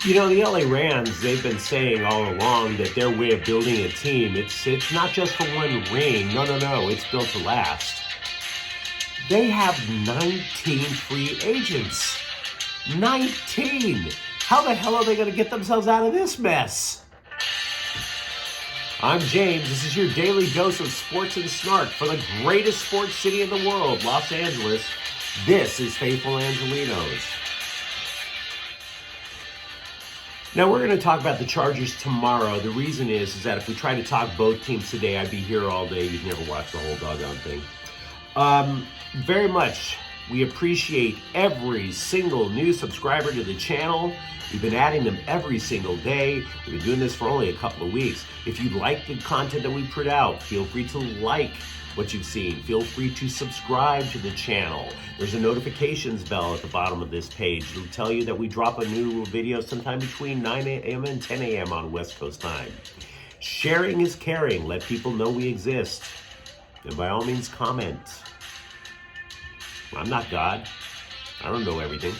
You know, the LA Rams, they've been saying all along that their way of building a team, it's not just for one ring. No, no, no. It's built to last. They have 19 free agents. 19! How the hell are they going to get themselves out of this mess? I'm James. This is your daily dose of sports and snark for the greatest sports city in the world, Los Angeles. This is Faithful Angelenos. Now, we're going to talk about the Chargers tomorrow. The reason is that if we try to talk both teams today, I'd be here all day. You'd never watch the whole doggone thing. Very much, we appreciate every single new subscriber to the channel. We've been adding them every single day. We've been doing this for only a couple of weeks. If you like the content that we put out, feel free to like what you've seen. Feel free to subscribe to the channel. There's a notifications bell at the bottom of this page. It'll tell you that we drop a new video sometime between 9 a.m. and 10 a.m. on West Coast time. Sharing is caring. Let people know we exist. And by all means, comment. I'm not God. I don't know everything.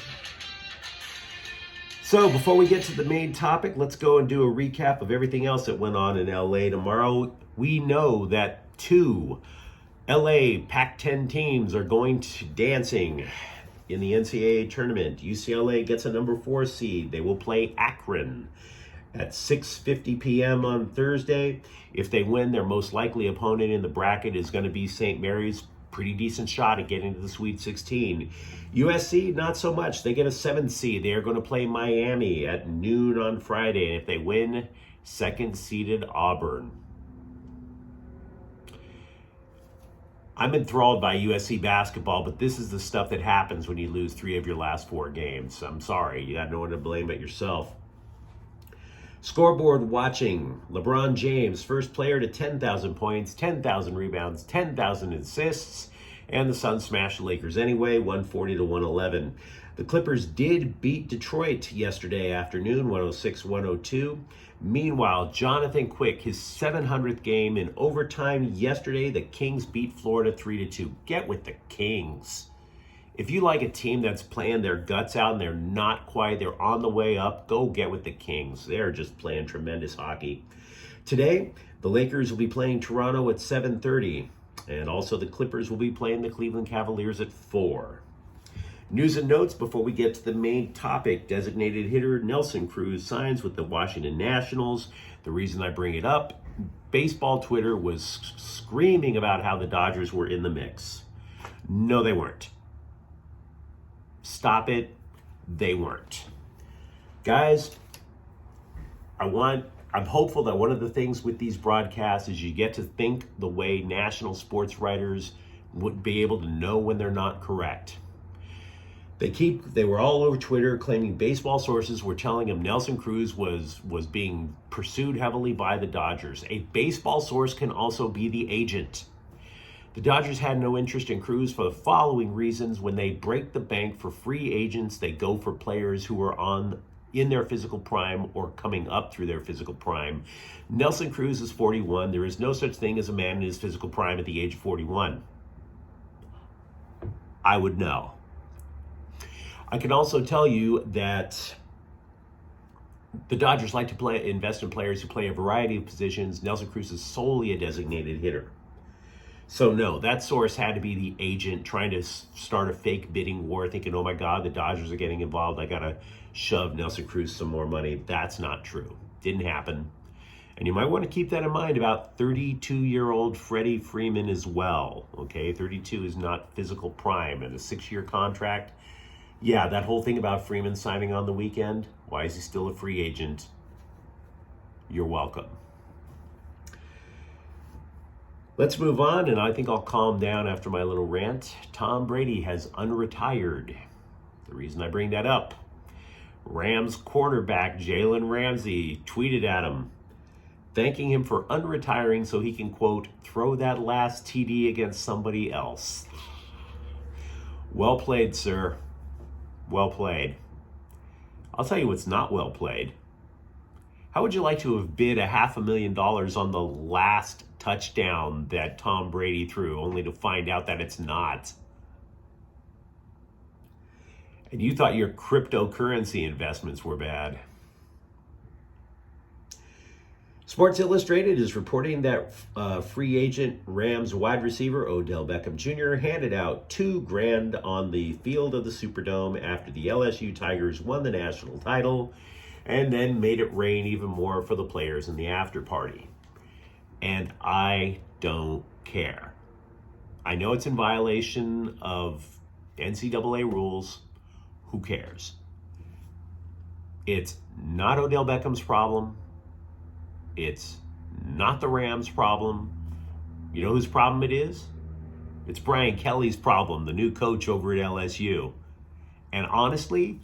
So before we get to the main topic, let's go and do a recap of everything else that went on in LA tomorrow. We know that 2 LA Pac-10 teams are going to dancing in the NCAA tournament. UCLA gets a number 4 seed. They will play Akron at 6:50 p.m. on Thursday. If they win, their most likely opponent in the bracket is going to be St. Mary's. Pretty decent shot at getting to the Sweet 16. USC, not so much. They get a 7th seed. They are going to play Miami at noon on Friday. And if they win, 2nd-seeded Auburn. I'm enthralled by USC basketball, but this is the stuff that happens when you lose 3 of your last 4 games. I'm sorry. You got no one to blame but yourself. Scoreboard watching. LeBron James, first player to 10,000 points, 10,000 rebounds, 10,000 assists, and the Suns smashed the Lakers anyway, 140-111. The Clippers did beat Detroit yesterday afternoon, 106-102. Meanwhile, Jonathan Quick, his 700th game in overtime yesterday, the Kings beat Florida 3-2. Get with the Kings. If you like a team that's playing their guts out and they're not quite, they're on the way up, go get with the Kings. They're just playing tremendous hockey. Today, the Lakers will be playing Toronto at 7:30, and also the Clippers will be playing the Cleveland Cavaliers at 4. News and notes before we get to the main topic. Designated hitter Nelson Cruz signs with the Washington Nationals. The reason I bring it up, baseball Twitter was screaming about how the Dodgers were in the mix. No, they weren't. Stop it. They weren't. Guys, I'm hopeful that one of the things with these broadcasts is you get to think the way national sports writers would be able to know when they're not correct. They were all over Twitter claiming baseball sources were telling them Nelson Cruz was being pursued heavily by the Dodgers. A baseball source can also be the agent. The Dodgers had no interest in Cruz for the following reasons. When they break the bank for free agents, they go for players who are in their physical prime or coming up through their physical prime. Nelson Cruz is 41. There is no such thing as a man in his physical prime at the age of 41. I would know. I can also tell you that the Dodgers like to invest in players who play a variety of positions. Nelson Cruz is solely a designated hitter. So no, that source had to be the agent trying to start a fake bidding war, thinking, oh my God, the Dodgers are getting involved. I got to shove Nelson Cruz some more money. That's not true. Didn't happen. And you might want to keep that in mind about 32-year-old Freddie Freeman as well. Okay, 32 is not physical prime, and a 6-year contract. Yeah, that whole thing about Freeman signing on the weekend, why is he still a free agent? You're welcome. Let's move on, and I think I'll calm down after my little rant. Tom Brady has unretired. The reason I bring that up, Rams quarterback Jalen Ramsey tweeted at him, thanking him for unretiring so he can, quote, throw that last TD against somebody else. Well played, sir. Well played. I'll tell you what's not well played. How would you like to have bid $500,000 on the last touchdown that Tom Brady threw, only to find out that it's not? And you thought your cryptocurrency investments were bad. Sports Illustrated is reporting that free agent Rams wide receiver Odell Beckham Jr. handed out $2,000 on the field of the Superdome after the LSU Tigers won the national title, and then made it rain even more for the players in the after party. And I don't care. I know it's in violation of NCAA rules. Who cares? It's not Odell Beckham's problem. It's not the Rams' problem. You know whose problem it is? It's Brian Kelly's problem, the new coach over at LSU. And honestly,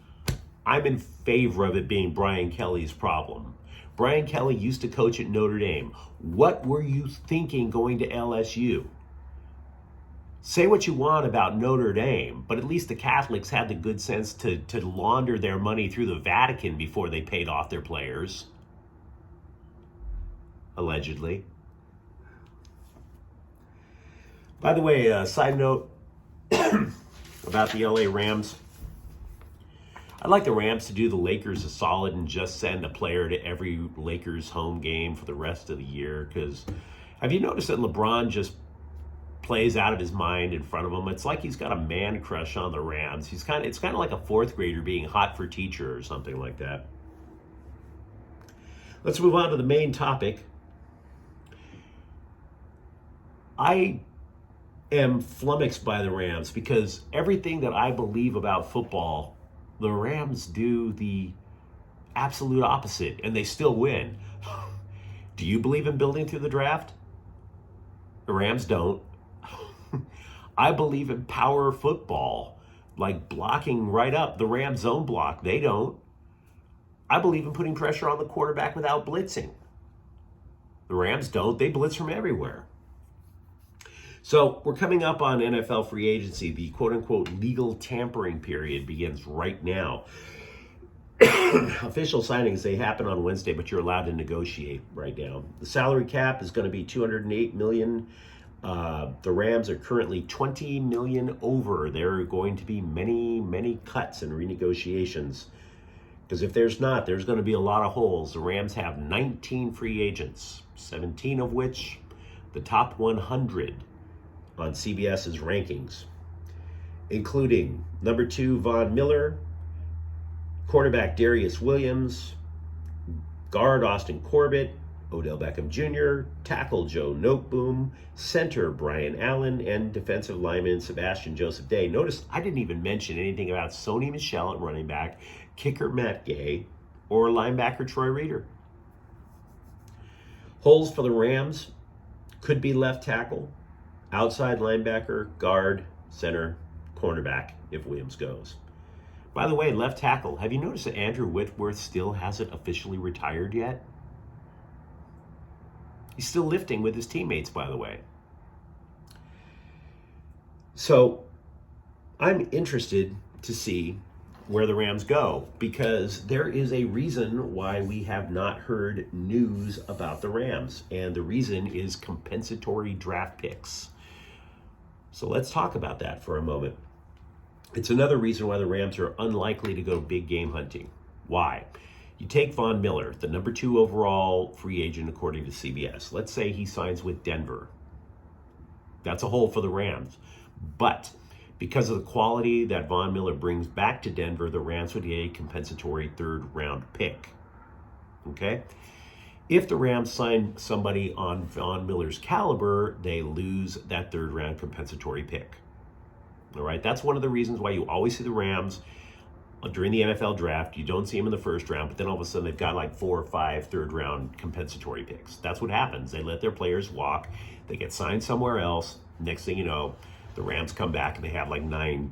I'm in favor of it being Brian Kelly's problem. Brian Kelly used to coach at Notre Dame. What were you thinking going to LSU? Say what you want about Notre Dame, but at least the Catholics had the good sense to launder their money through the Vatican before they paid off their players. Allegedly. By the way, side note about the LA Rams. I'd like the Rams to do the Lakers a solid and just send a player to every Lakers home game for the rest of the year. Because have you noticed that LeBron just plays out of his mind in front of them? It's like he's got a man crush on the Rams. It's kind of like a fourth grader being hot for teacher or something like that. Let's move on to the main topic. I am flummoxed by the Rams because everything that I believe about football, the Rams do the absolute opposite, and they still win. Do you believe in building through the draft? The Rams don't. I believe in power football, like blocking right up. The Rams zone block. They don't. I believe in putting pressure on the quarterback without blitzing. The Rams don't. They blitz from everywhere. So we're coming up on NFL free agency. The quote-unquote legal tampering period begins right now. Official signings, they happen on Wednesday, but you're allowed to negotiate right now. The salary cap is going to be $208 million. The Rams are currently $20 million over. There are going to be many, many cuts and renegotiations. Because if there's not, there's going to be a lot of holes. The Rams have 19 free agents, 17 of which the top 100 on CBS's rankings, including number 2, Von Miller, quarterback Darius Williams, guard Austin Corbett, Odell Beckham Jr., tackle Joe Noteboom, center Brian Allen, and defensive lineman Sebastian Joseph Day. Notice I didn't even mention anything about Sony Michel at running back, kicker Matt Gay, or linebacker Troy Reeder. Holes for the Rams could be left tackle, outside linebacker, guard, center, cornerback if Williams goes. By the way, left tackle, have you noticed that Andrew Whitworth still hasn't officially retired yet? He's still lifting with his teammates, by the way. So I'm interested to see where the Rams go, because there is a reason why we have not heard news about the Rams, and the reason is compensatory draft picks. So let's talk about that for a moment. It's another reason why the Rams are unlikely to go big game hunting. Why? You take Von Miller, the number 2 overall free agent according to CBS. Let's say he signs with Denver. That's a hole for the Rams. But because of the quality that Von Miller brings back to Denver, the Rams would get a compensatory 3rd round pick. Okay? If the Rams sign somebody on Von Miller's caliber, they lose that 3rd round compensatory pick. All right? That's one of the reasons why you always see the Rams during the NFL draft. You don't see them in the 1st round, but then all of a sudden they've got like 4 or 5 3rd round compensatory picks. That's what happens. They let their players walk. They get signed somewhere else. Next thing you know, the Rams come back and they have like 12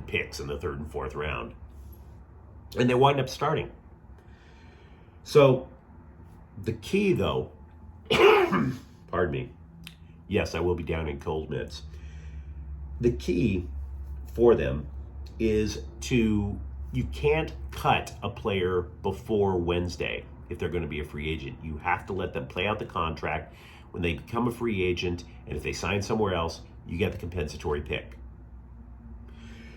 picks in the 3rd and 4th round. And they wind up starting. So the key, though, pardon me, yes, I will be down in cold mitts. The key for them is you can't cut a player before Wednesday if they're going to be a free agent. You have to let them play out the contract. When they become a free agent, and if they sign somewhere else, you get the compensatory pick.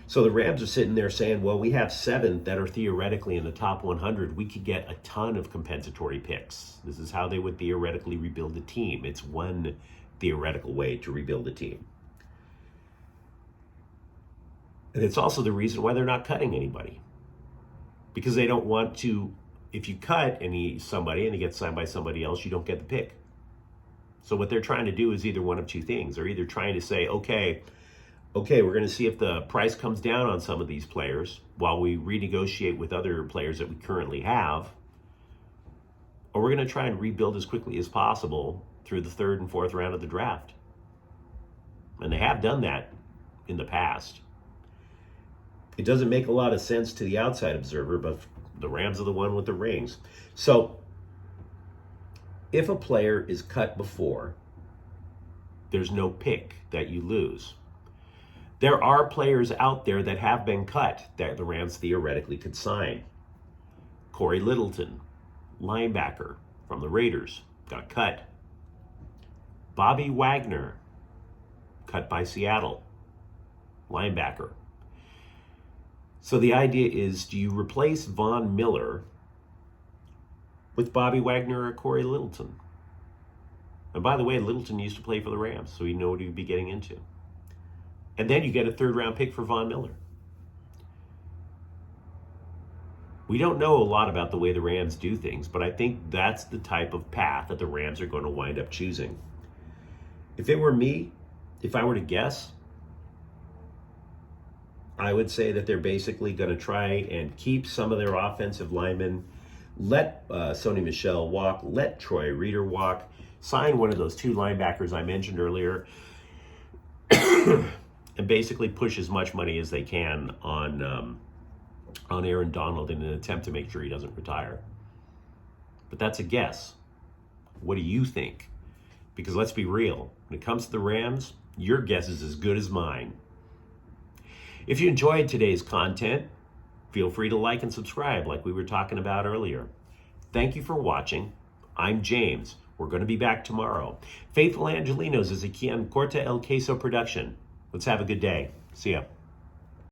So the Rams are sitting there saying, well, we have 7 that are theoretically in the top 100. We could get a ton of compensatory picks. This is how they would theoretically rebuild a team. It's one theoretical way to rebuild a team. And it's also the reason why they're not cutting anybody. Because they don't want to, if you cut somebody and he gets signed by somebody else, you don't get the pick. So what they're trying to do is either one of two things. They're either trying to say, okay, we're going to see if the price comes down on some of these players while we renegotiate with other players that we currently have, or we're going to try and rebuild as quickly as possible through the 3rd and 4th round of the draft. And they have done that in the past. It doesn't make a lot of sense to the outside observer, but the Rams are the one with the rings. So if a player is cut before, there's no pick that you lose. There are players out there that have been cut that the Rams theoretically could sign. Corey Littleton, linebacker from the Raiders, got cut. Bobby Wagner, cut by Seattle, linebacker. So the idea is, do you replace Von Miller with Bobby Wagner or Corey Littleton? And by the way, Littleton used to play for the Rams, so you know what he'd be getting into. And then you get a 3rd round pick for Von Miller. We don't know a lot about the way the Rams do things, but I think that's the type of path that the Rams are going to wind up choosing. If it were me, if I were to guess, I would say that they're basically going to try and keep some of their offensive linemen, let Sony Michel walk, let Troy Reeder walk, sign one of those 2 linebackers I mentioned earlier, and basically push as much money as they can on Aaron Donald in an attempt to make sure he doesn't retire. But that's a guess. What do you think? Because let's be real, when it comes to the Rams, your guess is as good as mine. If you enjoyed today's content, feel free to like and subscribe like we were talking about earlier. Thank you for watching. I'm James. We're going to be back tomorrow. Faithful Angelenos is a Quien Corta El Queso production. Let's have a good day. See ya.